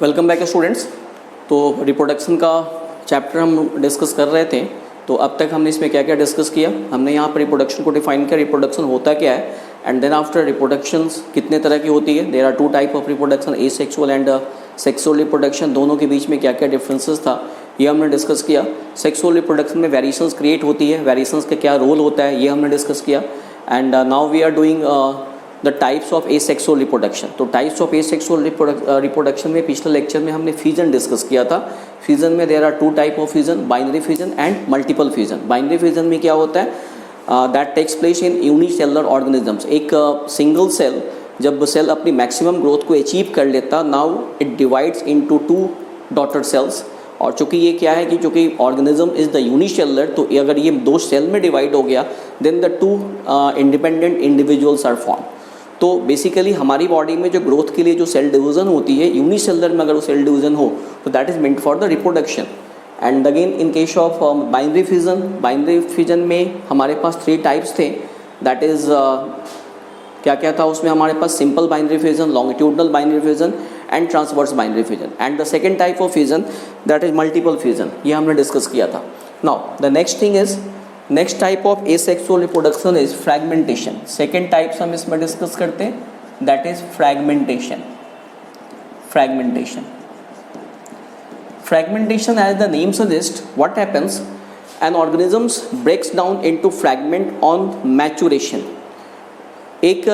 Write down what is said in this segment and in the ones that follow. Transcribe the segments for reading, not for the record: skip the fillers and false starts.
Welcome back students. तो reproduction का chapter हम डिस्कस कर रहे थे। तो अब तक हमने इसमें क्या क्या डिस्कस किया, हमने यहाँ पर रिप्रोडक्शन को डिफाइन किया, रिप्रोडक्शन होता क्या है, एंड देन आफ्टर रिप्रोडक्शंस कितने तरह की होती है, there are two type of reproduction, asexual and sexual reproduction, दोनों के बीच में क्या क्या डिफरेंसेस था ये हमने डिस्कस किया। सेक्सुअल रिप्रोडक्शन में वेरिएशंस क्रिएट होती है, वेरिएशंस का क्या रोल होता है ये हमने डिस्कस किया। And now we are doing the types of asexual reproduction. तो टाइप्स ऑफ एसेक्सुअल रिप्रोडक्शन में पिछले लेक्चर में हमने फिजन डिस्कस किया था। फिजन में there are two type of fission, binary fission and multiple fission. Binary fission में क्या होता है, that takes place in unicellular organisms. एक सिंगल सेल जब सेल अपनी मैक्सिमम ग्रोथ को अचीव कर लेता, now it divides into two daughter cells. और चूंकि ये क्या है कि चूंकि ऑर्गेनिज्म इज़ द यूनिसेलुलर, तो अगर ये दो सेल में डिवाइड हो गया then the two independent individuals are form. तो बेसिकली हमारी बॉडी में जो ग्रोथ के लिए जो सेल डिवीज़न होती है, यूनिसेलुलर में अगर वो सेल डिवीज़न हो तो that is meant for the reproduction. And again in case of binary fission, binary fission में हमारे पास थ्री टाइप्स थे। दैट इज़ क्या क्या था उसमें हमारे पास, simple binary fission, longitudinal binary fission and transverse binary fission. And the second type of fission that is multiple fission, ये हमने डिस्कस किया था। Now the next thing is, next type of asexual reproduction is fragmentation. Second types हम इसमें discuss करते हैं, that is fragmentation. Fragmentation fragmentation as the name suggests, what happens, an organism breaks down into fragment on maturation। एक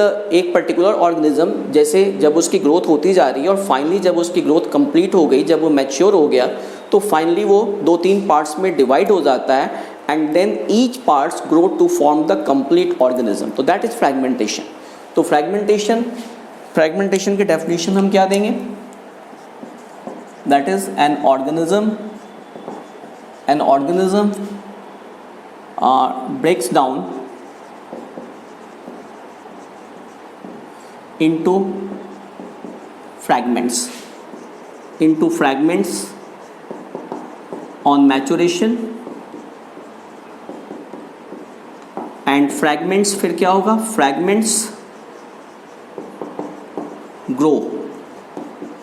particular organism जैसे जब उसकी growth होती जा रही है और फाइनली जब उसकी ग्रोथ कंप्लीट हो गई, जब वो मैच्योर हो गया, तो फाइनली वो दो तीन पार्ट्स में डिवाइड हो जाता है and then each parts grow to form the complete organism. तो दैट इज फ्रैगमेंटेशन। तो फ्रैगमेंटेशन की डेफिनेशन हम क्या देंगे, that is an organism breaks down into fragments on maturation, and fragments फिर क्या होगा, fragments grow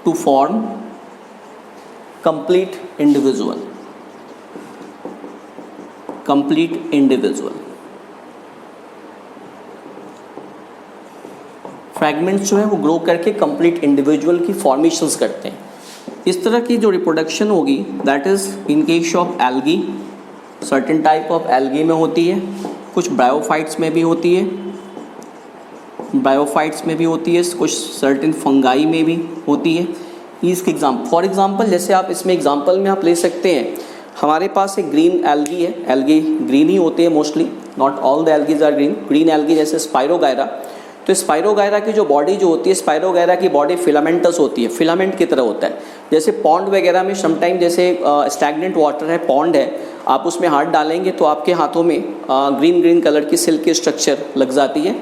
to form complete individual। Fragments जो है वो ग्रो करके कंप्लीट इंडिविजुअल की फॉर्मेशंस करते हैं। इस तरह की जो रिप्रोडक्शन होगी that is in case of algae, certain type of algae में होती है, कुछ ब्रायोफाइट्स में भी होती है, कुछ सर्टेन फंगाई में भी होती है। इसके फॉर एग्जाम्पल जैसे आप इसमें एग्जाम्पल में आप ले सकते हैं, हमारे पास एक ग्रीन एल्गी है, एल्गी ग्रीन ही होते हैं mostly, not all the algaes are green. Green algae जैसे स्पाइरोगायरा, तो स्पाइरोगायरा की जो बॉडी जो होती है, स्पाइरोगायरा की बॉडी फिलामेंटस होती है, फिलामेंट की तरह होता है। जैसे पॉन्ड वगैरह में समटाइम जैसे स्टैग्नेंट वाटर है, पॉन्ड है, आप उसमें हाथ डालेंगे तो आपके हाथों में ग्रीन कलर की सिल्क की स्ट्रक्चर लग जाती है,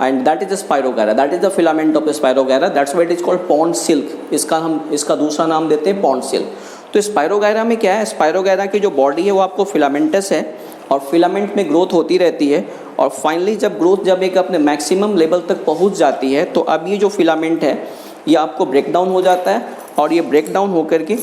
and that is the spirogyra, that is the filament of the spirogyra, that's why it is called pond silk। इसका दूसरा नाम देते हैं pond silk। तो स्पाइरोगायरा में क्या है, स्पाइरोगायरा की जो बॉडी है वो आपको फिलामेंटस है और फिलामेंट में ग्रोथ होती रहती है, और फाइनली जब ग्रोथ जब एक अपने मैक्सिमम लेवल तक पहुंच जाती है तो अब ये जो फिलामेंट है ये आपको ब्रेक डाउन हो जाता है, और ये ब्रेक डाउन होकर के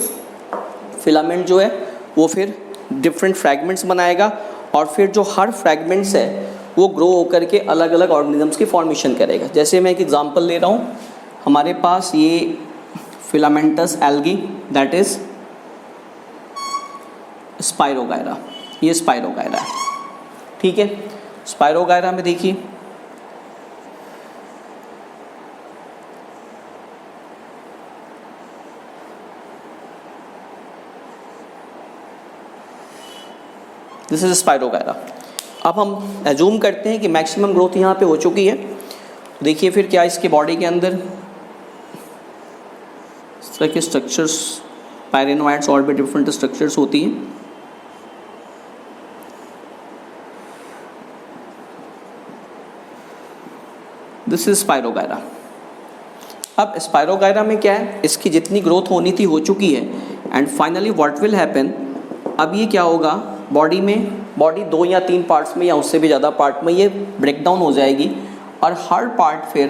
फिलामेंट जो है वो फिर डिफरेंट फ्रैगमेंट्स बनाएगा, और फिर जो हर फ्रैगमेंट्स है वो ग्रो होकर के अलग अलग ऑर्गेनिजम्स की फॉर्मेशन करेगा। जैसे मैं एक एग्जांपल ले रहा हूँ, हमारे पास ये filamentous algae that is spirogyra, ये स्पाइरोगायरा है, ठीक है। स्पाइरोगायरा में देखिए दिस इज स्पाइरोगायरा। अब हम एज्यूम करते हैं कि मैक्सिमम ग्रोथ यहाँ पे हो चुकी है। देखिए फिर क्या इसके बॉडी के अंदर इस तरह के स्ट्रक्चर्स, पायरेनोइड्स और भी डिफरेंट स्ट्रक्चर्स होती हैं। This is spirogyra. अब स्पाइरोगायरा में क्या है, इसकी जितनी ग्रोथ होनी थी हो चुकी है, and finally what will happen, अब ये क्या होगा, बॉडी में, बॉडी 2 या 3 पार्ट्स में या उससे भी ज़्यादा पार्ट में ये ब्रेक डाउन हो जाएगी, और हर पार्ट फिर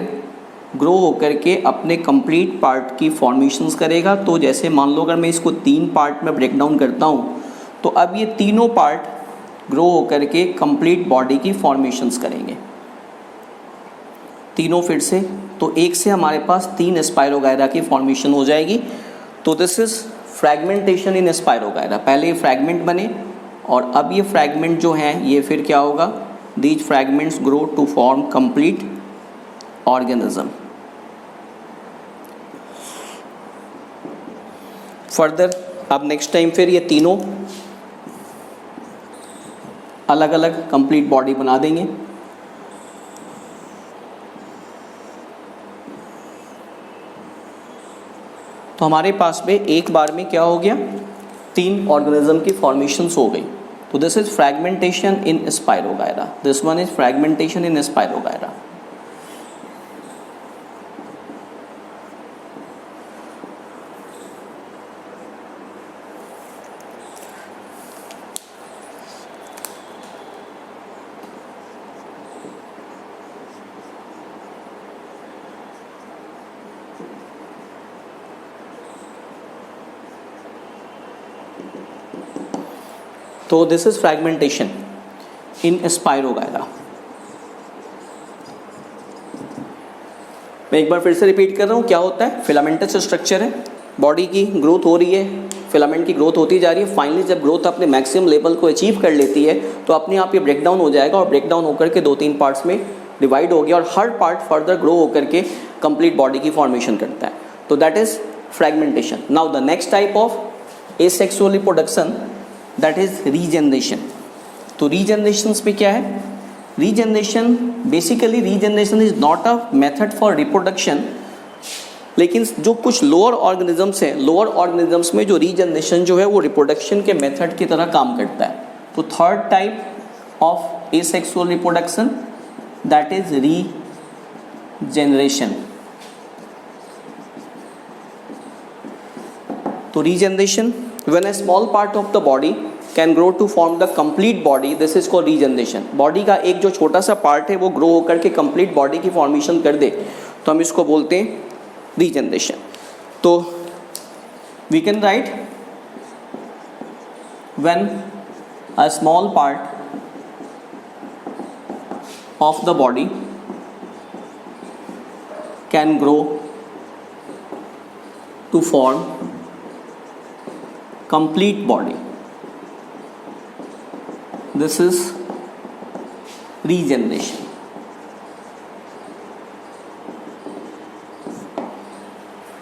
ग्रो होकर के अपने कंप्लीट पार्ट की फॉर्मेशंस करेगा। तो जैसे मान लो अगर मैं इसको 3 पार्ट में ब्रेक डाउन करता हूँ, तो अब ये तीनों पार्ट ग्रो होकर के कंप्लीट बॉडी की फॉर्मेशंस करेंगे, तीनों फिर से। तो एक से हमारे पास 3 स्पाइरोगायरा की फॉर्मेशन हो जाएगी। तो this is fragmentation in spirogyra. पहले ये फ्रैगमेंट बने और अब ये फ्रैगमेंट जो हैं ये फिर क्या होगा, these fragments grow to form complete organism. Further अब नेक्स्ट टाइम फिर ये तीनों अलग अलग कंप्लीट बॉडी बना देंगे। तो हमारे पास में एक बार में क्या हो गया, 3 ऑर्गेनिज्म की फॉर्मेशंस हो गई। तो this is fragmentation in spirogyra, this one is fragmentation in spirogyra. तो this is fragmentation in spirogyra. मैं एक बार फिर से रिपीट कर रहा हूँ, क्या होता है, फिलामेंटस स्ट्रक्चर है, बॉडी की ग्रोथ हो रही है, फिलामेंट की ग्रोथ होती जा रही है। फाइनली जब ग्रोथ अपने मैक्सिमम लेवल को अचीव कर लेती है तो अपने आप ये ब्रेक डाउन हो जाएगा और ब्रेक डाउन होकर के 2-3 पार्ट्स में डिवाइड हो गया और हर पार्ट फर्दर ग्रो होकर के कंप्लीट बॉडी की फॉर्मेशन करता है। तो that is fragmentation. Now the next type of asexual reproduction, that is regeneration. तो रीजनरेशन में क्या है, regeneration basically regeneration is not a method for reproduction, लेकिन जो कुछ लोअर ऑर्गेनिजम्स हैं, लोअर ऑर्गेनिजम्स में जो रीजनरेशन जो है वो रिप्रोडक्शन के मेथड की तरह काम करता है। तो third type of asexual reproduction that is regeneration. तो regeneration, when a small part of the body can grow to form the complete body, this is called regeneration। Body का एक जो छोटा सा पार्ट है वो ग्रो होकर के कंप्लीट बॉडी की फॉर्मेशन कर दे तो हम इसको बोलते हैं रीजनरेशन। तो we can write when a small part of the body can grow to form complete body, this is regeneration।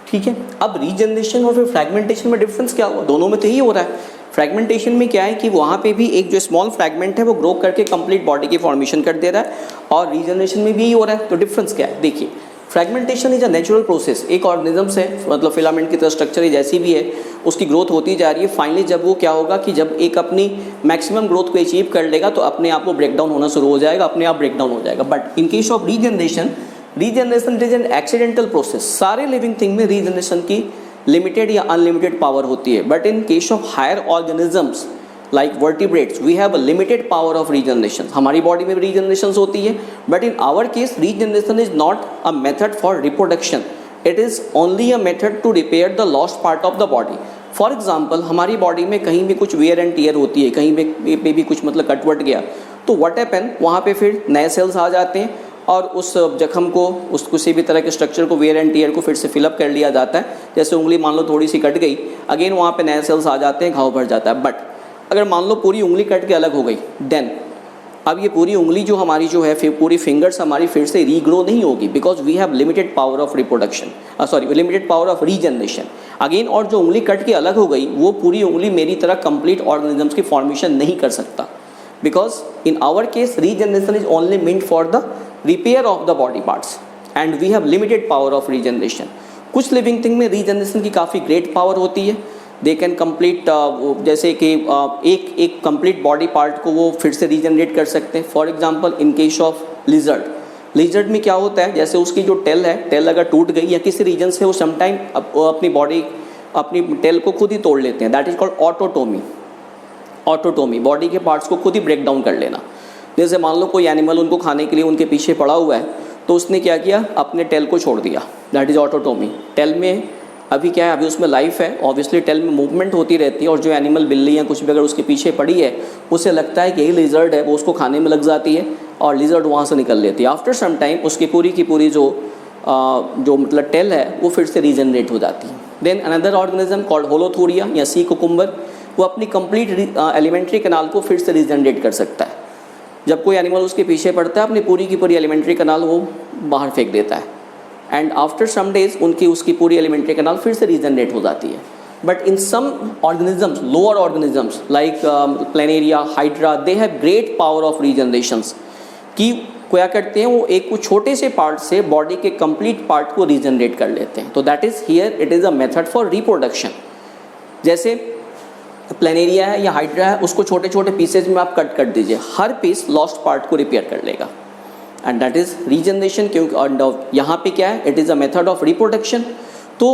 ठीक है, अब रीजनरेशन और फिर फ्रैगमेंटेशन में डिफरेंस क्या हुआ, दोनों में तो यही हो रहा है। फ्रैगमेंटेशन में क्या है कि वहाँ पे भी एक जो स्मॉल फ्रैगमेंट है वो ग्रो करके कंप्लीट बॉडी की फॉर्मेशन कर दे रहा है और रीजनरेशन में भी यही हो रहा है। तो डिफरेंस क्या है, देखिए fragmentation is a natural process. एक ऑर्गेनिज्म से मतलब फिलामेंट की तरह स्ट्रक्चर ही जैसी भी है उसकी ग्रोथ होती जा रही है। फाइनली जब वो क्या होगा कि जब एक अपनी मैक्सिमम ग्रोथ को अचीव कर लेगा तो अपने आप वो ब्रेक डाउन होना शुरू हो जाएगा, अपने आप ब्रेक डाउन हो जाएगा। But in case of regeneration, regeneration is an accidental process. सारे लिविंग थिंग में रीजनरेशन की लिमिटेड या अनलिमिटेड पावर होती है, but in case of higher organisms like vertebrates we have a limited power of regeneration. हमारी body में regeneration होती है, but in our case regeneration is not a method for reproduction, it is only a method to repair the lost part of the body. For example हमारी body में कहीं भी कुछ where and tear होती है, कहीं पे भी कुछ मतलब कटवट गया तो व्हाट हैपन, वहाँ पे फिर नए सेल्स आ जाते हैं और उस जख्म को, उस किसी भी तरह के स्ट्रक्चर को, वेयर एंड टीयर को फिर से फिलअप कर लिया जाता है। जैसे उंगली मान लो थोड़ी सी कट गई, अगेन वहाँ पे नए सेल्स आ जाते हैं, घाव भर जाता है। बट अगर मान लो पूरी उंगली कट के अलग हो गई, देन अब ये पूरी उंगली जो हमारी जो है फिर पूरी फिंगर्स हमारी फिर से रीग्रो नहीं होगी, because we have limited power of reproduction, sorry limited power of regeneration again. और जो उंगली कट के अलग हो गई वो पूरी उंगली मेरी तरह कंप्लीट ऑर्गेनिजम्स की फॉर्मेशन नहीं कर सकता, because in our case regeneration is only meant for the repair of the body parts and we have limited power of regeneration. कुछ लिविंग थिंग में रीजनरेशन की काफ़ी ग्रेट पावर होती है, दे कैन कंप्लीट जैसे कि एक कंप्लीट बॉडी पार्ट को वो फिर से रीजनरेट कर सकते हैं। For example in case of lizard में क्या होता है, जैसे उसकी जो टेल है, टेल अगर टूट गई या किसी रीजन से वो समटाइम अपनी बॉडी अपनी टेल को खुद ही तोड़ लेते हैं, दैट इज कॉल्ड ऑटोटोमी। ऑटोटोमी बॉडी के पार्ट्स को खुद ही ब्रेक डाउन कर लेना। जैसे मान लो कोई एनिमल उनको खाने के लिए उनके पीछे पड़ा हुआ है तो उसने क्या किया, अपने टेल को छोड़ दिया, दैट इज़ ऑटोटोमी। टेल में अभी क्या है, अभी उसमें लाइफ है, ऑब्वियसली टेल में मूवमेंट होती रहती है, और जो एनिमल बिल्ली या कुछ भी अगर उसके पीछे पड़ी है, उसे लगता है कि यही लिजर्ड है, वो उसको खाने में लग जाती है और लिजर्ड वहाँ से निकल लेती है। आफ्टर सम टाइम उसकी पूरी की पूरी जो मतलब टेल है वो फिर से रीजनरेट हो जाती है। देन अनदर ऑर्गेनिज्म कॉल्ड होलोथोरिया या सी कुकुम्बर, वो अपनी कंप्लीट एलिमेंट्री कैनाल को फिर से रीजनरेट कर सकता है। जब कोई एनिमल उसके पीछे पड़ता है, अपनी पूरी की पूरी एलिमेंट्री कैनाल वो बाहर फेंक देता है, एंड आफ्टर सम डेज उसकी पूरी एलिमेंट्री कैनाल फिर से रीजनरेट हो जाती है। But in some organisms, lower organisms like planaria, hydra, they have great power of regenerations, कि क्या करते हैं, वो एक छोटे से पार्ट से बॉडी के कंप्लीट पार्ट को रीजनरेट कर लेते हैं। तो that is here it is a method for reproduction. जैसे प्लेनेरिया है या हाइड्रा है, उसको छोटे छोटे पीसेज में आप कट कर दीजिए, हर पीस लॉस्ट पार्ट को रिपेयर कर लेगा, एंड दैट इज़ रीजनरेशन। क्योंकि यहाँ पे क्या है, it is a method of reproduction. तो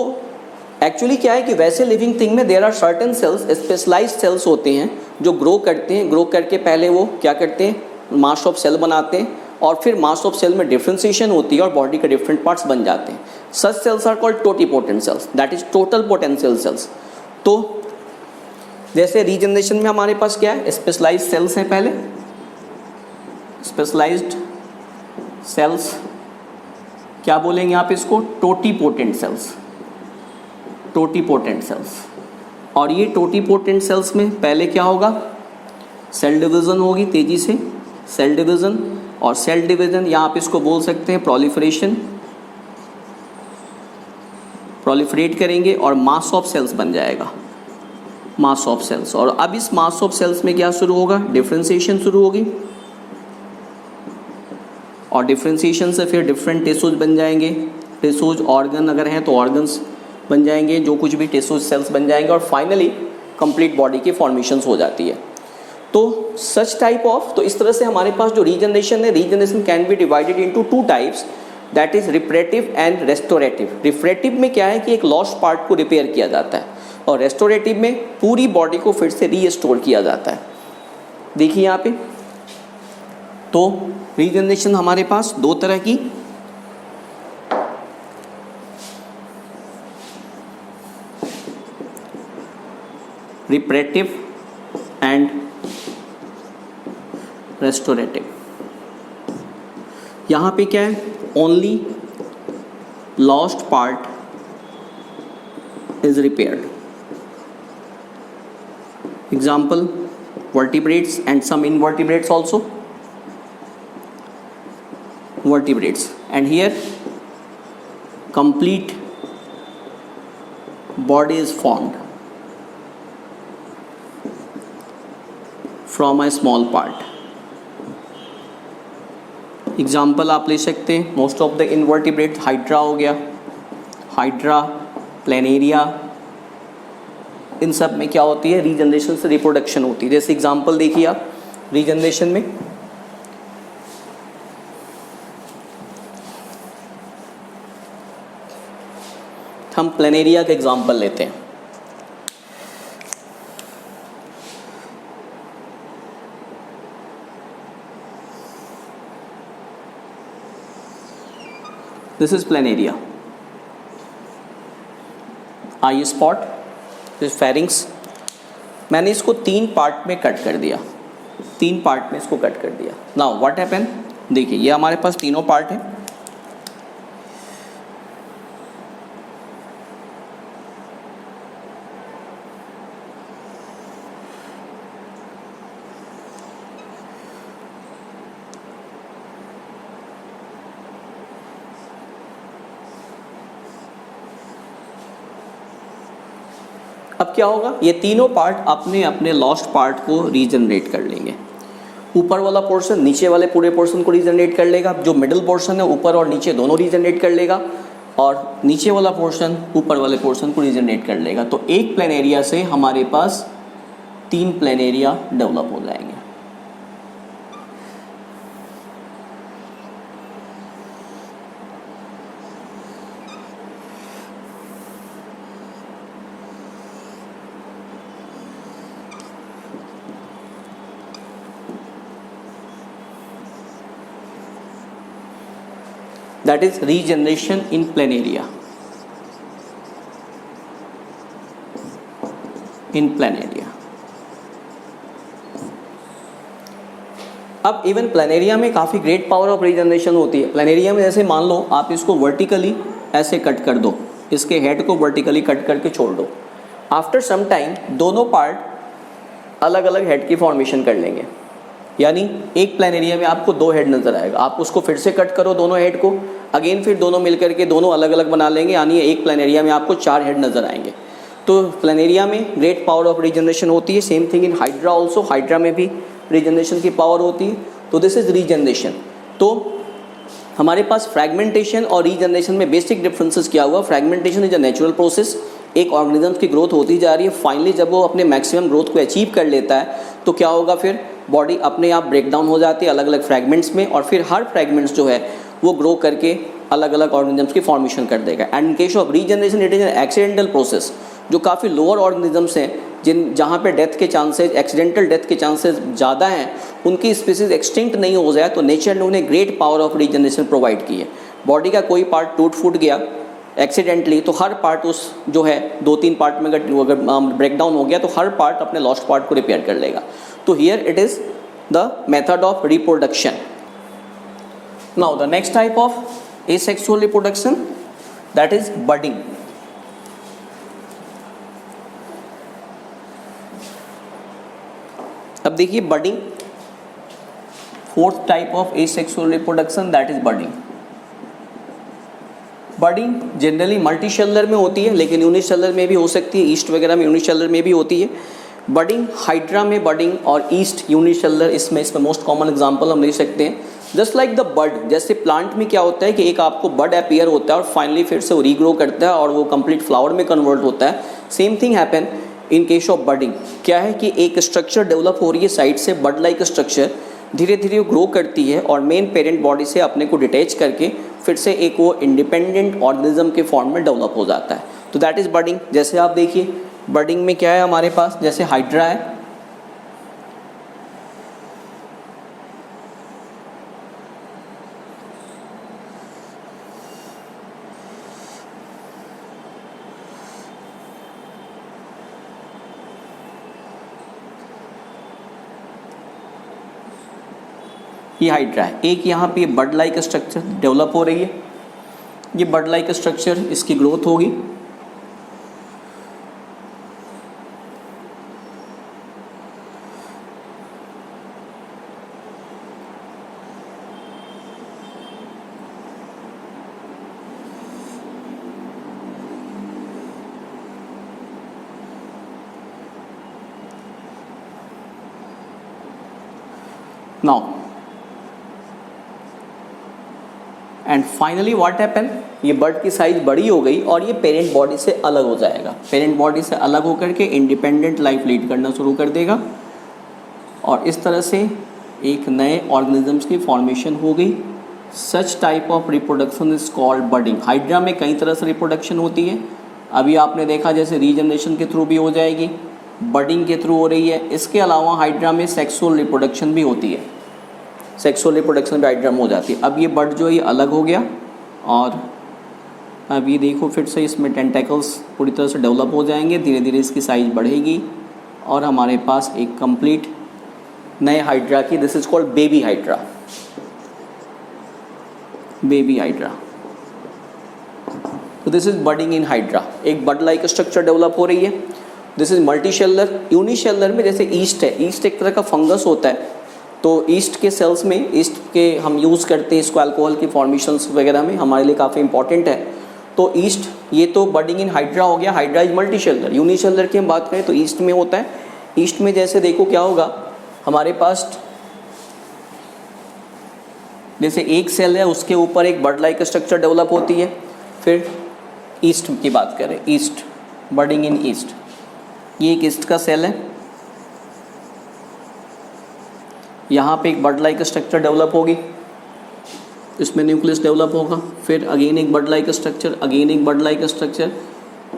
एक्चुअली क्या है कि वैसे लिविंग थिंग में there are certain cells, specialised cells होते हैं जो ग्रो करते हैं। ग्रो करके पहले वो क्या करते हैं, मास ऑफ सेल बनाते हैं, और फिर मास ऑफ सेल में डिफ्रेंसिएशन होती है और बॉडी के डिफरेंट पार्ट्स बन जाते हैं। Such cells are called totipotent cells, that is total potential cells. तो जैसे रीजनरेशन में हमारे पास क्या है, स्पेशलाइज्ड सेल्स हैं। पहले स्पेशलाइज्ड सेल्स क्या बोलेंगे आप इसको, टोटिपोटेंट सेल्स, टोटिपोटेंट सेल्स। और ये टोटिपोटेंट सेल्स में पहले क्या होगा, सेल डिवीज़न होगी तेज़ी से, सेल डिवीज़न, और सेल डिवीज़न या आप इसको बोल सकते हैं प्रोलिफरेशन, प्रोलिफरेट करेंगे और मास ऑफ सेल्स बन जाएगा, मास ऑफ सेल्स। और अब इस मास ऑफ सेल्स में क्या शुरू होगा, डिफ्रेंसिएशन शुरू होगी, और डिफ्रेंसिएशन से फिर डिफरेंट टिश्यूज बन जाएंगे, टिश्यूज ऑर्गन अगर हैं तो ऑर्गन्स बन जाएंगे, जो कुछ भी टिश्यूज सेल्स बन जाएंगे, और फाइनली कंप्लीट बॉडी की फॉर्मेशंस हो जाती है। तो सच टाइप ऑफ, तो इस तरह से हमारे पास जो रीजनरेशन है, regeneration can be divided into two types, that is reparative and restorative. Reparative में क्या है कि एक लॉस्ट पार्ट को रिपेयर किया जाता है, और रेस्टोरेटिव में पूरी बॉडी को फिर से रीस्टोर किया जाता है। देखिए यहाँ पे, तो रीजनरेशन हमारे पास दो तरह की, रिपरेटिव एंड रेस्टोरेटिव। यहाँ पे क्या है, only lost part is repaired. Example, vertebrates and some invertebrates also, vertebrates, and here complete body is formed from a small part. Example आप ले सकते हैं, most of the invertebrate, hydra हो गया, हाइड्रा, प्लेनेरिया, इन सब में क्या होती है, रीजनरेशन से रिप्रोडक्शन होती है। जैसे एग्जाम्पल देखिए आप, रीजनरेशन में हम प्लेनेरिया का एग्जाम्पल लेते हैं। This is planaria, I spot, this pharynx. मैंने इसको 3 पार्ट में कट कर दिया, 3 पार्ट में इसको कट कर दिया। नाउ व्हाट हैपन, देखिए ये हमारे पास तीनों पार्ट है। अब क्या होगा, ये तीनों पार्ट अपने अपने लॉस्ट पार्ट को रीजनरेट कर लेंगे। ऊपर वाला पोर्शन नीचे वाले पूरे पोर्शन को रीजनरेट कर लेगा, जो मिडिल पोर्शन है ऊपर और नीचे दोनों रीजनरेट कर लेगा, और नीचे वाला पोर्शन ऊपर वाले पोर्शन को रीजनरेट कर लेगा। तो एक प्लेनेरिया से हमारे पास 3 प्लेनेरिया डेवलप हो जाएंगे। That is regeneration in planaria, in planaria. अब इवन प्लेनेरिया में काफ़ी ग्रेट पावर ऑफ रीजनरेशन होती है। प्लेनेरिया में जैसे मान लो आप इसको वर्टिकली ऐसे कट कर दो, इसके हेड को वर्टिकली कट करके छोड़ दो, आफ्टर सम टाइम दोनों पार्ट अलग अलग हेड की फॉर्मेशन कर लेंगे, यानी एक प्लेनेरिया में आपको 2 हेड नज़र आएगा। आप उसको फिर से कट करो दोनों हेड को, अगेन फिर दोनों मिलकर के दोनों अलग अलग बना लेंगे, यानी एक प्लेनेरिया में आपको 4 हेड नज़र आएंगे। तो प्लेनेरिया में ग्रेट पावर ऑफ रीजनरेशन होती है। Same thing in hydra also, hydra में भी रीजनरेशन की पावर होती है। तो दिस इज रीजनरेशन। तो हमारे पास फ्रैगमेंटेशन और रीजनरेशन में बेसिक डिफरेंसेस क्या हुआ? Fragmentation is a natural process, एक ऑर्गेनिज्म की ग्रोथ होती जा रही है, फाइनली जब वो अपने मैक्सिमम ग्रोथ को अचीव कर लेता है तो क्या होगा, फिर बॉडी अपने आप ब्रेक डाउन हो जाती है अलग अलग फ्रैगमेंट्स में, और फिर हर फ्रैगमेंट्स जो है वो ग्रो करके अलग अलग ऑर्गेनिजम्स की फॉर्मेशन कर देगा। And in case of regeneration it is an accidental process. जो काफ़ी लोअर ऑर्गेनिजम्स हैं जहाँ पे डेथ के चांसेस, एक्सीडेंटल डेथ के चांसेस ज़्यादा हैं, उनकी स्पीसीज एक्सटिंक्ट नहीं हो जाए, तो नेचर ने उन्हें great power of regeneration provide की है। बॉडी का कोई पार्ट टूट फूट गया एक्सीडेंटली तो हर पार्ट उस जो है 2-3 पार्ट में अगर ब्रेक डाउन हो गया तो हर पार्ट अपने लॉस्ट पार्ट को रिपेयर कर लेगा। तो here it is the method of reproduction. Now the next type of asexual reproduction, that is budding. अब देखिए budding, fourth type of asexual reproduction, that is budding. Budding generally multicellular में होती है, लेकिन यूनिसेलुलर में भी हो सकती है, ईस्ट वगैरह में यूनिसेलुलर में भी होती है। बडिंग हाइड्रा में बडिंग और ईस्ट यूनिसेलुलर इसमें मोस्ट कॉमन एग्जांपल हम ले सकते हैं। जस्ट लाइक द बड, जैसे प्लांट में क्या होता है कि एक आपको बड अपीयर होता है और फाइनली फिर से वो रीग्रो करता है और वो कंप्लीट फ्लावर में कन्वर्ट होता है। Same thing happen in case of budding. क्या है कि एक स्ट्रक्चर डेवलप हो रही है साइड से, बड लाइक स्ट्रक्चर, धीरे धीरे वो ग्रो करती है और मेन पेरेंट बॉडी से अपने को डिटैच करके फिर से एक वो इंडिपेंडेंट ऑर्गेनिज्म के फॉर्म में डेवलप हो जाता है। तो दैट इज़ बडिंग। जैसे आप देखिए बडिंग में क्या है हमारे पास, जैसे हाइड्रा है, ये हाइड्रा है, एक यहाँ पे बड लाइक स्ट्रक्चर डेवलप हो रही है, ये बड लाइक स्ट्रक्चर, इसकी ग्रोथ होगी। Now and finally what happen, ये बर्ड की साइज बड़ी हो गई और ये पेरेंट बॉडी से अलग हो जाएगा। पेरेंट बॉडी से अलग होकर के इंडिपेंडेंट लाइफ लीड करना शुरू कर देगा और इस तरह से एक नए ऑर्गेनिजम्स की फॉर्मेशन हो गई। Such type of reproduction is called budding. Hydra में कई तरह से रिप्रोडक्शन होती है, अभी आपने देखा जैसे रीजनरेशन के थ्रू भी हो जाएगी, बडिंग के थ्रू हो रही है। इसके अलावा हाइड्रा में सेक्सुअल रिप्रोडक्शन भी होती है, सेक्सुअल रिप्रोडक्शन भी हाइड्रा में हो जाती है। अब ये बर्ड जो है अलग हो गया और अब ये देखो फिर से इसमें टेंटेकल्स पूरी तरह से डेवलप हो जाएंगे, धीरे धीरे इसकी साइज बढ़ेगी और हमारे पास एक कंप्लीट नए हाइड्रा की, this is called baby hydra, baby hydra. तो this is budding in hydra, एक बड लाइक स्ट्रक्चर डेवलप हो रही है। This is multicellular. यूनिसेलुलर में जैसे ईस्ट है, ईस्ट एक तरह का फंगस होता है, तो ईस्ट के सेल्स में, ईस्ट के हम यूज़ करते हैं इसको अल्कोहल की फॉर्मेशंस वगैरह में, हमारे लिए काफ़ी इंपॉर्टेंट है। तो ईस्ट, ये तो बडिंग इन हाइड्रा हो गया। Hydra is multicellular. यूनिसेलुलर की हम बात करें तो ईस्ट में होता है। ईस्ट में जैसे देखो क्या होगा, हमारे पास जैसे एक सेल है उसके ऊपर एक बड लाइक स्ट्रक्चर डेवलप होती है। फिर ईस्ट की बात करें, ईस्ट, बडिंग इन ईस्ट, ये एक ईस्ट का सेल है, यहाँ पे एक बड लाइक स्ट्रक्चर डेवलप होगी, इसमें न्यूक्लियस डेवलप होगा, फिर अगेन एक बड लाइक स्ट्रक्चर, अगेन एक बड लाइक स्ट्रक्चर,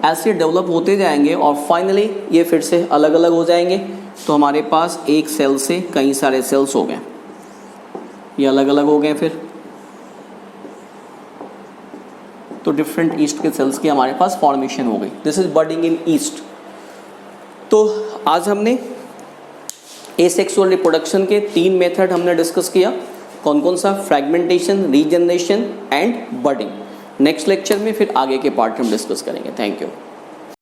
ऐसे डेवलप होते जाएंगे और फाइनली ये फिर से अलग अलग हो जाएंगे। तो हमारे पास एक सेल से कई सारे सेल्स हो गए, ये अलग अलग हो गए। फिर तो डिफरेंट ईस्ट के सेल्स की हमारे पास फॉर्मेशन हो गई। This is budding in east. तो आज हमने एसेक्सुअल रिप्रोडक्शन के 3 मेथड हमने डिस्कस किया। कौन कौन सा? Fragmentation, regeneration and budding. Next lecture में फिर आगे के पार्ट हम डिस्कस करेंगे। Thank you.